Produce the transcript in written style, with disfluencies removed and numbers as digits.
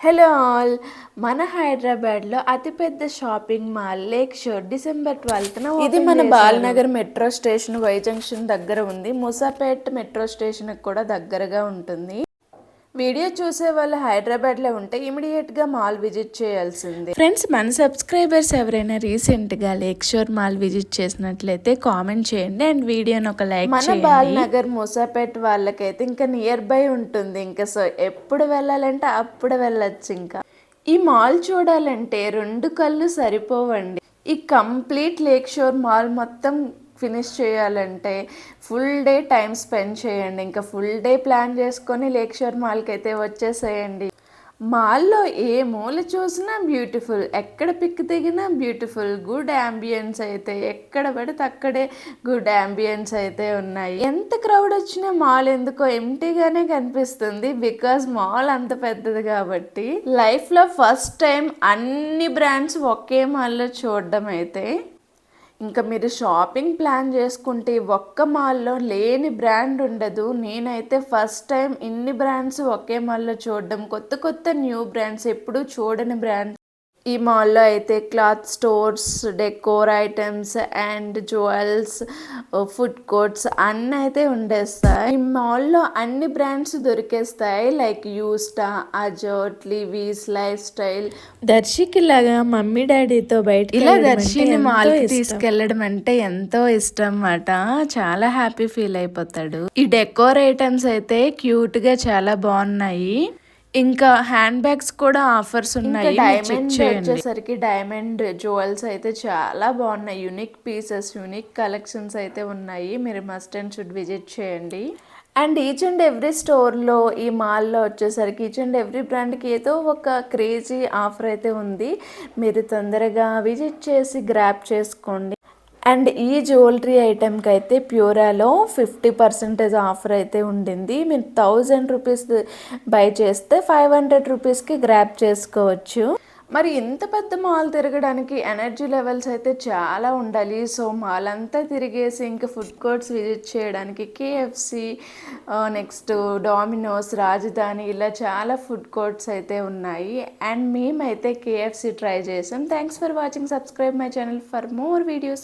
Hello all, మన హైదరాబాద్లో అతిపెద్ద షాపింగ్ మాల్ లేక్ షోర్ డిసెంబర్ 12న ఇది మన Balanagar metro station Y junction దగ్గర ఉంది. మూసాపేట్ మెట్రో స్టేషన్కి కూడా దగ్గరగా ఉంటుంది. వీడియో చూసే వాళ్ళు హైదరాబాద్లో ఉంటే ఇమీడియట్గా మాల్ విజిట్ చేయాల్సిందే. ఫ్రెండ్స్, మన సబ్స్క్రైబర్స్ ఎవరైనా రీసెంట్గా లేక్ షోర్ మాల్ విజిట్ చేసినట్లయితే కామెంట్ చేయండి అండ్ వీడియోని ఒక లైక్ చేయండి. మన బాలనగర్ మూసాపేట్ వాళ్ళకైతే ఇంకా నియర్ బై ఉంటుంది. ఇంకా సో ఎప్పుడు వెళ్ళాలంటే అప్పుడు వెళ్ళొచ్చు. ఇంకా ఈ మాల్ చూడాలంటే 2 కళ్ళు సరిపోవండి. ఈ కంప్లీట్ లేక్ షోర్ మాల్ మొత్తం ఫినిష్ చేయాలంటే ఫుల్ డే టైం స్పెండ్ చేయండి. ఇంకా ఫుల్ డే ప్లాన్ చేసుకొని లేక్ షోర్ మాల్కి అయితే వచ్చేసేయండి. మాల్లో ఏ మూల చూసినా బ్యూటిఫుల్, ఎక్కడ పిక్ దిగినా బ్యూటిఫుల్, గుడ్ యాంబియన్స్ అయితే ఎక్కడ పడితే అక్కడే గుడ్ యాంబియన్స్ అయితే ఉన్నాయి. ఎంత క్రౌడ్ వచ్చినా మాల్ ఎందుకో ఎంటీగానే కనిపిస్తుంది. బికాజ్ మాల్ అంత పెద్దది కాబట్టి. లైఫ్లో ఫస్ట్ టైం అన్ని బ్రాండ్స్ ఒకే మాల్లో చూడడం అయితే, ఇంకా మీరు షాపింగ్ ప్లాన్ చేసుకుంటే ఒక్క మాల్లో లేని బ్రాండ్ ఉండదు. నేనైతే ఫస్ట్ టైం ఇన్ని బ్రాండ్స్ ఒకే మాల్లో చూడడం, కొత్త కొత్త న్యూ బ్రాండ్స్, ఎప్పుడూ చూడని బ్రాండ్స్. ఈ మాల్లో అయితే cloth stores, decor items and jewels, food courts అన్నీ అయితే ఉండేస్తాయి. ఈ మాల్లో అన్ని బ్రాండ్స్ దొరికేస్తాయి. Like యూస్టా, అజోట్, లివీస్, life style. దర్శికి లాగా మమ్మీ డాడీతో బయట ఇలా దర్శిని మాల్కి తీసుకెళ్ళడం అంటే ఎంతో ఇష్టం అన్నమాట. చాలా హ్యాపీ ఫీల్ అయిపోతాడు. ఈ డెకోర్ ఐటమ్స్ అయితే క్యూట్గా చాలా బాగున్నాయి. ఇంకా హ్యాండ్ బ్యాగ్స్ కూడా ఆఫర్స్ ఉన్నాయి. డైమండ్ వచ్చేసరికి డైమండ్ జ్యువెల్స్ అయితే చాలా బాగున్నాయి. యూనిక్ పీసెస్, యూనిక్ కలెక్షన్స్ అయితే ఉన్నాయి. మీరు మస్ట్ అండ్ షుడ్ విజిట్ చేయండి. అండ్ ఈచ్ అండ్ ఎవ్రీ స్టోర్లో, ఈ మాల్లో వచ్చేసరికి ఈచ్ అండ్ ఎవ్రీ బ్రాండ్కి ఏదో ఒక క్రేజీ ఆఫర్ అయితే ఉంది. మీరు తొందరగా విజిట్ చేసి గ్రాప్ చేసుకోండి. అండ్ ఈ జ్యువెలరీ ఐటెంకి అయితే ప్యూరాలో 50% ఆఫర్ అయితే ఉండింది. మీరు 1000 రూపీస్ బై చేస్తే 500 రూపీస్కి గ్రాప్ చేసుకోవచ్చు. మరి ఇంత పెద్ద మాల్ తిరగడానికి ఎనర్జీ లెవెల్స్ అయితే చాలా ఉండాలి. సో మాల్ అంతా తిరిగేసి ఇంకా ఫుడ్ కోర్ట్స్ విజిట్ చేయడానికి కేఎఫ్సి, నెక్స్ట్ డామినోస్, రాజధాని, ఇలా చాలా ఫుడ్ కోర్ట్స్ అయితే ఉన్నాయి. అండ్ మేమైతే కేఎఫ్సి ట్రై చేసాం. Thanks for watching. Subscribe my channel for more videos.